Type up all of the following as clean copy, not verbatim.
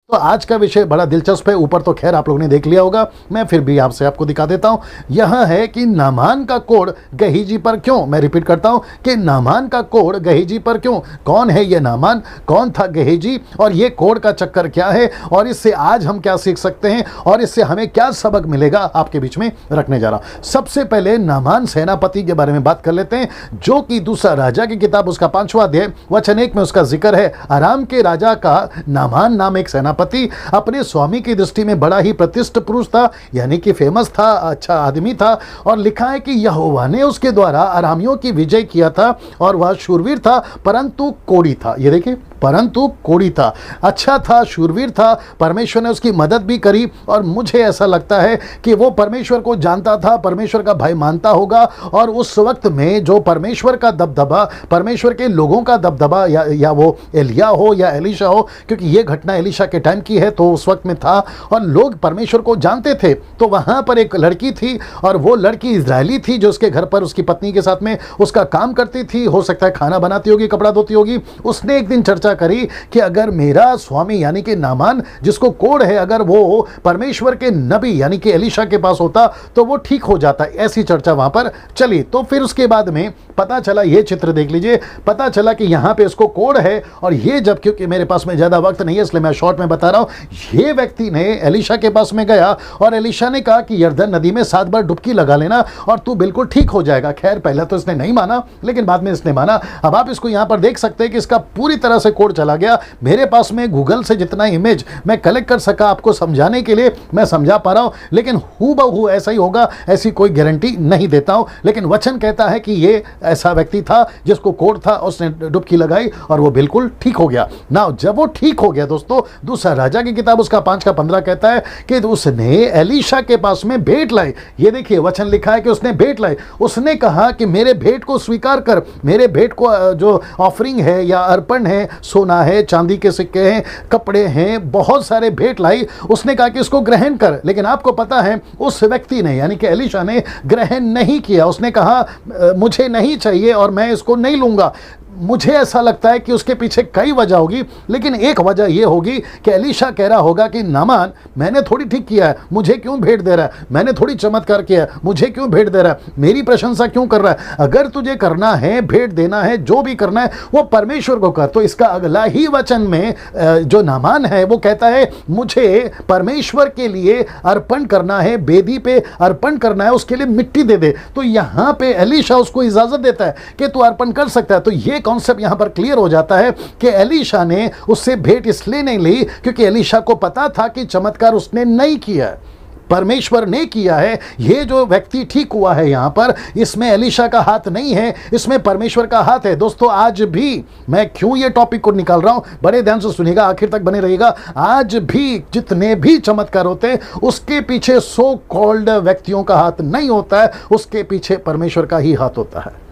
तो आज का विषय बड़ा दिलचस्प है। ऊपर तो खैर आप लोगों ने देख लिया होगा, मैं फिर भी आपको दिखा देता हूं। यह है कि नामान का कोढ़ गहीजी पर क्यों। मैं रिपीट करता हूं कि नामान का कोढ़ गहीजी पर क्यों। कौन है ये नामान, कौन था गहीजी, और ये कोढ़ का चक्कर क्या है, और इससे आज हम क्या सीख सकते हैं, और इससे हमें क्या सबक मिलेगा, आपके बीच में रखने जा रहा हूं। सबसे पहले नामान सेनापति के बारे में बात कर लेते हैं, जो कि दूसरा राजा की किताब उसका 5वां अध्याय वचन 1 में उसका जिक्र है। अराम के राजा का नामान नाम एक सेनापति अपने स्वामी की दृष्टि में बड़ा ही प्रतिष्ठित पुरुष था, यानी कि फेमस था, अच्छा आदमी था। और लिखा है कि यहोवा ने उसके द्वारा अरामियों की विजय किया था, और वह शूरवीर था परंतु कोढ़ी था। ये देखिए, परंतु कोढ़ी था, अच्छा था, शूरवीर था। परमेश्वर ने उसकी मदद भी करी, और मुझे ऐसा लगता है कि वो परमेश्वर को जानता था, परमेश्वर का भय मानता होगा। और उस वक्त में जो परमेश्वर का दबदबा, परमेश्वर के लोगों का दबदबा, या वो एलिया हो या एलीशा हो, क्योंकि ये घटना एलीशा के टाइम की है, तो उस वक्त में था और लोग परमेश्वर को जानते थे। तो वहां पर एक लड़की थी, और वो लड़की इजरायली थी, जो उसके घर पर उसकी पत्नी के साथ में उसका काम करती थी। हो सकता है खाना बनाती होगी, कपड़ा धोती होगी। उसने एक दिन चर्चा करी कि अगर मेरा स्वामी यानी कि नामान जिसको कोढ़ है, अगर वो परमेश्वर के नबी यानी कि एलीशा के पास होता तो वो ठीक हो जाता। ऐसी चर्चा वहां पर चली। तो फिर उसके बाद में पता चला, ये चित्र देख लीजिए, पता चला कि यहां पे इसको कोढ़ है। और ये जब, क्योंकि मेरे पास में ज्यादा वक्त नहीं है इसलिए मैं शॉर्ट में बता रहा हूं, ये व्यक्ति ने एलीशा के पास में गया, और एलीशा ने कहा कि यरदन नदी में 7 बार डुबकी लगा लेना और तू बिल्कुल ठीक हो जाएगा। खैर पहले तो इसने नहीं माना, लेकिन बाद में इसने माना। अब आप इसको यहां पर देख सकते हैं कि इसका पूरी तरह से कोढ़ चला गया। मेरे पास में गूगल से जितना इमेज मैं कलेक्ट कर सका आपको समझाने के लिए मैं समझा पा रहा हूं, लेकिन हूबहू ऐसा ही होगा ऐसी कोई गारंटी नहीं देता हूं। लेकिन वचन कहता है कि ये ऐसा व्यक्ति था जिसको कोढ़ था, उसने डुबकी लगाई और वो बिल्कुल ठीक हो गया। ना जब वो ठीक हो गया दोस्तों, दूसरा राजा की किताब उसका 5:15 कहता है कि उसने एलीशा के पास में भेंट लाई। ये देखिए वचन लिखा है कि उसने भेंट लाई। उसने कहा कि मेरे भेंट को स्वीकार कर, मेरे भेंट को जो ऑफरिंग है या अर्पण है, सोना है, चांदी के सिक्के हैं, कपड़े हैं, बहुत सारे भेंट लाई। उसने कहा कि इसको ग्रहण कर। लेकिन आपको पता है उस व्यक्ति ने यानी कि एलीशा ने ग्रहण नहीं किया। उसने कहा मुझे नहीं चाहिए और मैं इसको नहीं लूंगा। मुझे ऐसा लगता है कि उसके पीछे कई वजह होगी, लेकिन एक वजह यह होगी कि एलीशा कह रहा होगा कि नामान मैंने थोड़ी ठीक किया है, मुझे क्यों भेंट दे रहा है, मैंने थोड़ी चमत्कार किया है, मुझे क्यों भेंट दे रहा है, मेरी प्रशंसा क्यों कर रहा है। अगर तुझे करना है, भेंट देना है, जो भी करना है वो परमेश्वर को कर। तो इसका अगला ही वचन में जो नामान है वो कहता है मुझे परमेश्वर के लिए अर्पण करना है, बेदी पे अर्पण करना है, उसके लिए मिट्टी दे दे। तो यहां पे एलीशा उसको इजाजत देता है कि तू अर्पण कर सकता है। तो ये कॉन्सेप्ट यहां पर क्लियर हो जाता है कि एलीशा ने उससे भेंट इसलिए नहीं ली क्योंकि एलीशा को पता था कि चमत्कार उसने नहीं किया, परमेश्वर ने किया है। ये जो व्यक्ति ठीक हुआ है यहां पर, इसमें एलीशा का हाथ नहीं है, इसमें परमेश्वर का हाथ है। दोस्तों आज भी मैं क्यों ये टॉपिक को निकाल रहा हूं, बड़े ध्यान से सुनिएगा, आखिर तक बने रहिएगा। आज भी जितने भी चमत्कार होते हैं उसके पीछे सो कॉल्ड व्यक्तियों का हाथ नहीं होता है, उसके पीछे परमेश्वर का ही हाथ होता है।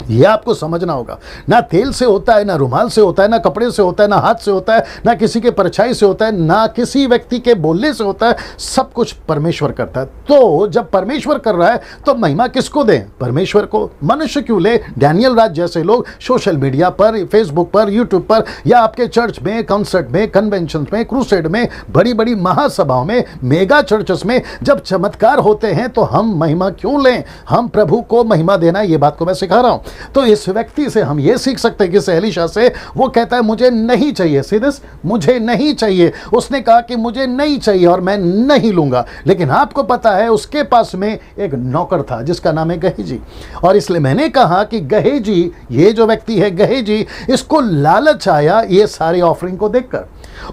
यह आपको समझना होगा। ना तेल से होता है, ना रुमाल से होता है, ना कपड़े से होता है, ना हाथ से होता है, ना किसी के परछाई से होता है, ना किसी व्यक्ति के बोलने से होता है। सब कुछ परमेश्वर करता है। तो जब परमेश्वर कर रहा है तो महिमा किसको दें? परमेश्वर को। मनुष्य क्यों ले? डैनियल राज जैसे लोग सोशल मीडिया पर, फेसबुक पर, यूट्यूब पर, या आपके चर्च में, कॉन्सर्ट में, कन्वेंशन में, क्रूसेड में, बड़ी बड़ी महासभाओं में, मेगा चर्चेस में जब चमत्कार होते हैं तो हम महिमा क्यों लें? हम प्रभु को महिमा देना, ये बात को मैं सिखा रहा हूं। तो इस व्यक्ति से हम ये सीख सकते हैं कि एलीशा से, वो कहता है मुझे नहीं चाहिए, सीधे मुझे नहीं चाहिए। उसने कहा कि मुझे नहीं चाहिए और मैं नहीं लूंगा। लेकिन आपको पता है उसके पास में एक नौकर था जिसका नाम है गहेजी। और इसलिए मैंने कहा कि गहेजी, ये जो व्यक्ति है गहेजी, इसको लालच आया ये सारी ऑफरिंग को देखकर,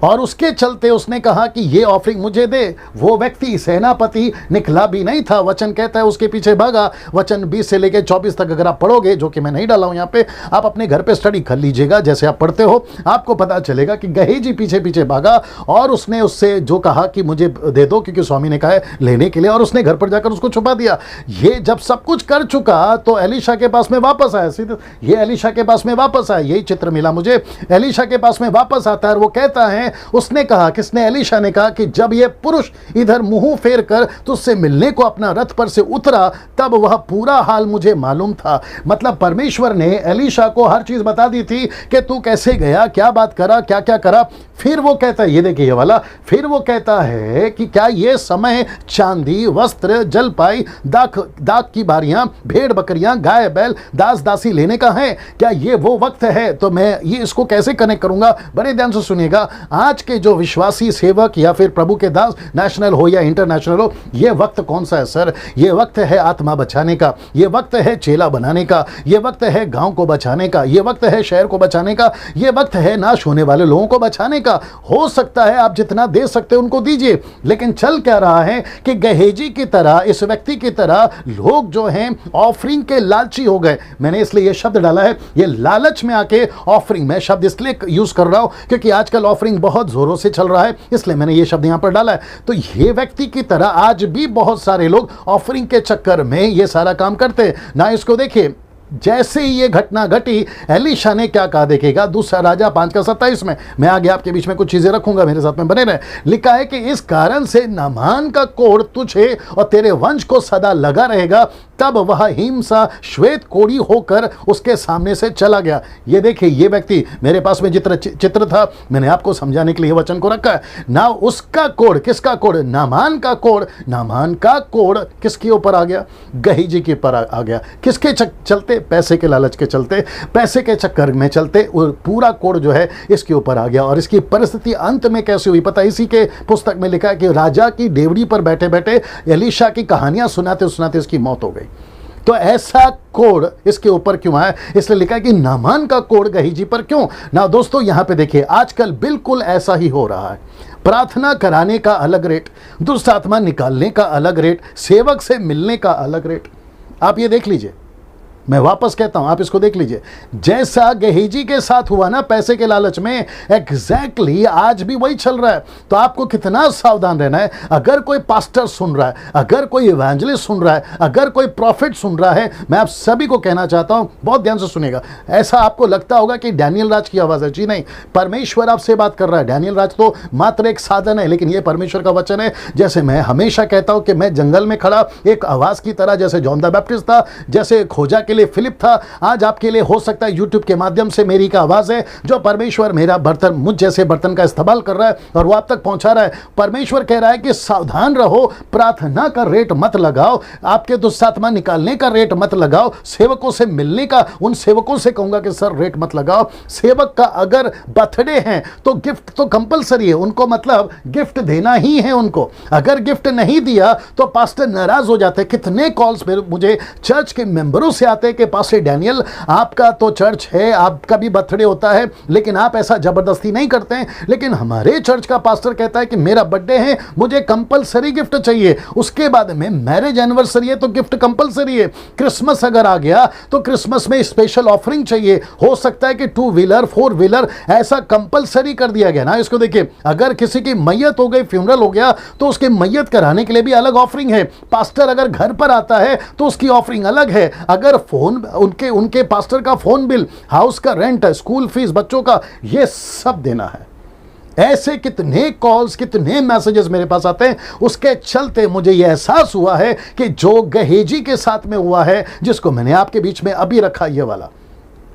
और उसके चलते उसने कहा कि ये ऑफरिंग मुझे दे। वो व्यक्ति सेनापति निकला भी नहीं था, वचन कहता है उसके पीछे भागा। वचन 20 से लेकर 24 तक अगर आप पढ़ोगे, जो कि मैं नहीं डाला हूं यहाँ पे, आप अपने घर पे स्टडी कर लीजिएगा, जैसे आप पढ़ते हो आपको पता चलेगा कि गहेजी पीछे पीछे भागा और उसने उससे जो कहा कि मुझे दे दो, क्योंकि स्वामी ने कहा है लेने के लिए, और उसने घर पर जाकर उसको छुपा दिया। ये जब सब कुछ कर चुका तो एलीशा के पास में वापस आया। सीधे ये एलीशा के पास में वापस आया, यही चित्र मिला मुझे। एलीशा के पास में वापस आता है और वो कहता है, उसने कहा, किसने, एलीशा ने कहा कि जब यह पुरुष इधर मुंह फेर कर तुझसे मिलने को अपना रथ पर से उतरा तब वह पूरा हाल मुझे मालूम था। मतलब परमेश्वर ने एलीशा को हर चीज बता दी थी कि तू कैसे गया, क्या बात करा, क्या क्या करा। फिर वो कहता है, ये देखिए ये वाला, फिर वो कहता है कि क्या ये समय चांदी, वस्त्र, जलपाई, दाख की बारियां, भेड़ बकरियां, गाय बैल, दास दासी लेने का है? क्या ये वो वक्त है? तो मैं ये इसको कैसे कनेक्ट करूंगा, बड़े ध्यान से सुनिएगा। आज के जो विश्वासी सेवक या फिर प्रभु के दास, नेशनल हो या इंटरनेशनल हो, ये वक्त कौन सा है सर? ये वक्त है आत्मा बचाने का, ये वक्त है चेला बनाने का, ये वक्त है गांव को बचाने का, ये वक्त है शहर को बचाने का, ये वक्त है नाश होने वाले लोगों को बचाने का। हो सकता है आप जितना दे सकते उनको दीजिए, लेकिन चल क्या रहा है कि गेहजी की तरह, इस व्यक्ति की तरह लोग जो हैं ऑफरिंग के लालची हो गए। मैंने इसलिए यह शब्द डाला है, ये लालच में आके ऑफरिंग, मैं शब्द इसलिए यूज कर रहा हूं क्योंकि आजकल ऑफरिंग बहुत जोरों से चल रहा है, इसलिए मैंने ये शब्द यहां पर डाला है। तो ये व्यक्ति की तरह आज भी बहुत सारे लोग ऑफरिंग के चक्कर में ये सारा काम करते हैं ना। इसको देखिए, जैसे ही ये घटना घटी, एलीशा ने क्या कहा देखिएगा, दूसरा राजा 5:27 में। मैं आगे आपके बीच में कुछ चीजें रखूंगा, मेरे साथ में बने रहे। लिखा है कि इस कारण से नामान का कोढ़ तुझे और तेरे वंश को सदा लगा रहेगा। तब वह हिमसा श्वेत कोढ़ी होकर उसके सामने से चला गया। ये देखिए, ये व्यक्ति, मेरे पास में चित्र था, मैंने आपको समझाने के लिए वचन को रखा है ना। उसका कोढ़, किसका कोढ़? नामान का कोढ़। नामान का कोढ़ किसके ऊपर आ गया? गेहजी के ऊपर आ गया। किसके चलते? पैसे के लालच के चलते, पैसे के चक्कर में चलते पूरा कोढ़ जो है इसके ऊपर आ गया। और इसकी परिस्थिति अंत में कैसे हुई पता? इसी के पुस्तक में लिखा है कि राजा की डेवड़ी पर बैठे बैठे एलीशा की कहानियां सुनाते सुनाते इसकी मौत हो गई। तो ऐसा कोढ़ इसके ऊपर क्यों आया? इसलिए लिखा है कि नामान का कोढ़ गेहजी पर क्यों ना। दोस्तों यहां पे देखिए, आजकल बिल्कुल ऐसा ही हो रहा है। प्रार्थना कराने का अलग रेट, दुष्ट आत्मा निकालने का अलग रेट, सेवक से मिलने का अलग रेट। आप ये देख लीजिए, मैं वापस कहता हूं, आप इसको देख लीजिए। जैसा गेहजी के साथ हुआ ना पैसे के लालच में, एग्जैक्टली आज भी वही चल रहा है। तो आपको कितना सावधान रहना है। अगर कोई पास्टर सुन रहा है, अगर कोई इवेंजलिस्ट सुन रहा है, अगर कोई प्रॉफिट सुन रहा है, मैं आप सभी को कहना चाहता हूं, बहुत ध्यान से सुनेगा। ऐसा आपको लगता होगा कि डैनियल राज की आवाज है, जी नहीं, परमेश्वर आपसे बात कर रहा है। डैनियल राज तो मात्र एक साधन है, लेकिन यह परमेश्वर का वचन है। जैसे मैं हमेशा कहता हूं कि मैं जंगल में खड़ा एक आवाज की तरह, जैसे जॉन द बैप्टिस्ट था, जैसे खोजा के लिए फिलिप था, आज आपके लिए हो सकता है यूट्यूब के माध्यम से मेरी का आवाज है, जो परमेश्वर मेरा बर्तन, मुझ जैसे बर्तन का इस्तेमाल कर रहा है और वो आप तक पहुंचा रहा है। परमेश्वर कह रहा है कि सावधान रहो, प्रार्थना का रेट मत लगाओ, आपके दुष्टात्मा निकालने का रेट मत लगाओ, सेवकों से मिलने का, उन सेवकों से कहूंगा कि सर रेट मत लगाओ। सेवक का अगर बर्थडे है तो गिफ्ट तो कंपलसरी है, उनको मतलब गिफ्ट देना ही है उनको। अगर गिफ्ट नहीं दिया तो पास्टर नाराज हो जाते हैं। कितने कॉल्स मुझे चर्च के मेंबरों से आते हैं कि पास्टर डैनियल, आपका तो चर्च है, आपका भी बर्थडे होता है, लेकिन आप ऐसा जबरदस्ती नहीं करते हैं। लेकिन हमारे चर्च का पास्टर कहता है कि मेरा बर्थडे है, मुझे कंपलसरी गिफ्ट चाहिए। उसके बाद में मैरिज एनिवर्सरी है तो गिफ्ट कंपलसरी है। क्रिसमस अगर आ गया तो क्रिसमस में स्पेशल ऑफरिंग चाहिए। हो सकता है कि 2 व्हीलर 4 व्हीलर ऐसा कंपलसरी कर दिया गया ना। इसको देखिए, अगर किसी की मैयत हो गई, फ्यूनरल हो गया, तो उसके मैयत कराने के लिए भी अलग ऑफरिंग है। पास्टर अगर घर पर आता है तो उसकी ऑफरिंग अलग है। अगर फोन, उनके पास्टर का फोन बिल, हाउस का रेंट, स्कूल फीस बच्चों का, ये सब देना है। ऐसे कितने कॉल्स, कितने मैसेजेस मेरे पास आते हैं। उसके चलते मुझे यह एहसास हुआ है कि जो गेहजी के साथ में हुआ है, जिसको मैंने आपके बीच में अभी रखा, ये वाला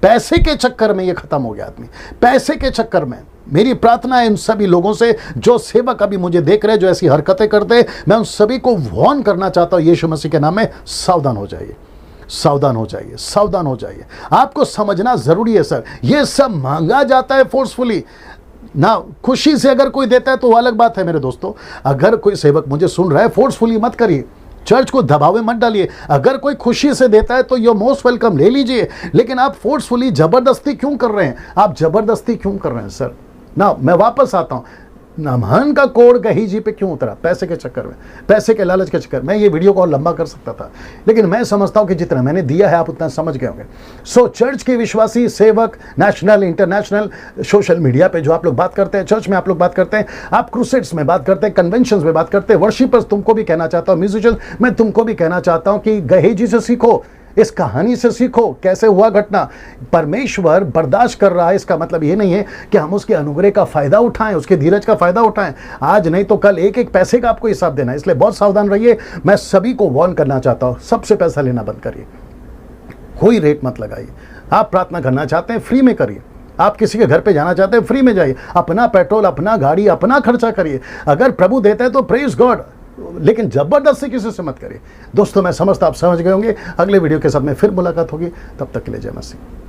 पैसे के चक्कर में ये खत्म हो गया आदमी, पैसे के चक्कर में। मेरी प्रार्थना है इन सभी लोगों से जो सेवक अभी मुझे देख रहे हैं, जो ऐसी हरकतें करते, मैं उन सभी को वार्न करना चाहता हूं, यीशु मसीह के नाम में, सावधान हो जाइए, सावधान हो जाइए, सावधान हो जाइए। आपको समझना जरूरी है सर, यह सब मांगा जाता है फोर्सफुली ना। खुशी से अगर कोई देता है तो वो अलग बात है मेरे दोस्तों। अगर कोई सेवक मुझे सुन रहा है, फोर्सफुली मत करिए, चर्च को दबावे मत डालिए। अगर कोई खुशी से देता है तो यू मोस्ट वेलकम, ले लीजिए। लेकिन आप फोर्सफुली जबरदस्ती क्यों कर रहे हैं? आप जबरदस्ती क्यों कर रहे हैं सर? ना, मैं वापस आता हूं, नामान का कोढ़ गेहजी पे क्यों उतरा? पैसे के चक्कर में, पैसे के लालच के चक्कर में। ये वीडियो को और लंबा कर सकता था, लेकिन मैं समझता हूं कि जितना मैंने दिया है आप उतना समझ गए होंगे। सो चर्च के विश्वासी सेवक, नेशनल, इंटरनेशनल, सोशल मीडिया पे जो आप लोग बात करते हैं, चर्च में आप लोग बात करते हैं, आप क्रूसेड्स में बात करते हैं, कन्वेंशंस में बात करते हैं, वर्शिपर्स, तुमको भी कहना चाहता हूं, म्यूजिशियंस, मैं तुमको भी कहना चाहता हूं कि गेहजी से सीखो। इस कहानी से सीखो कैसे हुआ घटना। परमेश्वर बर्दाश्त कर रहा है, इसका मतलब ये नहीं है कि हम उसके अनुग्रह का फायदा उठाएं, उसके धीरज का फायदा उठाएं। आज नहीं तो कल एक एक पैसे का आपको हिसाब देना है, इसलिए बहुत सावधान रहिए। मैं सभी को वार्न करना चाहता हूं, सबसे पैसा लेना बंद करिए, कोई रेट मत लगाइए। आप प्रार्थना करना चाहते हैं, फ्री में करिए। आप किसी के घर पे जाना चाहते हैं, फ्री में जाइए। अपना पेट्रोल, अपना गाड़ी, अपना खर्चा करिए। अगर प्रभु देते हैं तो प्रेज गॉड, लेकिन जबरदस्ती किसी से मत करिए। दोस्तों, मैं समझता आप समझ गए होंगे। अगले वीडियो के साथ में फिर मुलाकात होगी, तब तक के लिए जय मसीह।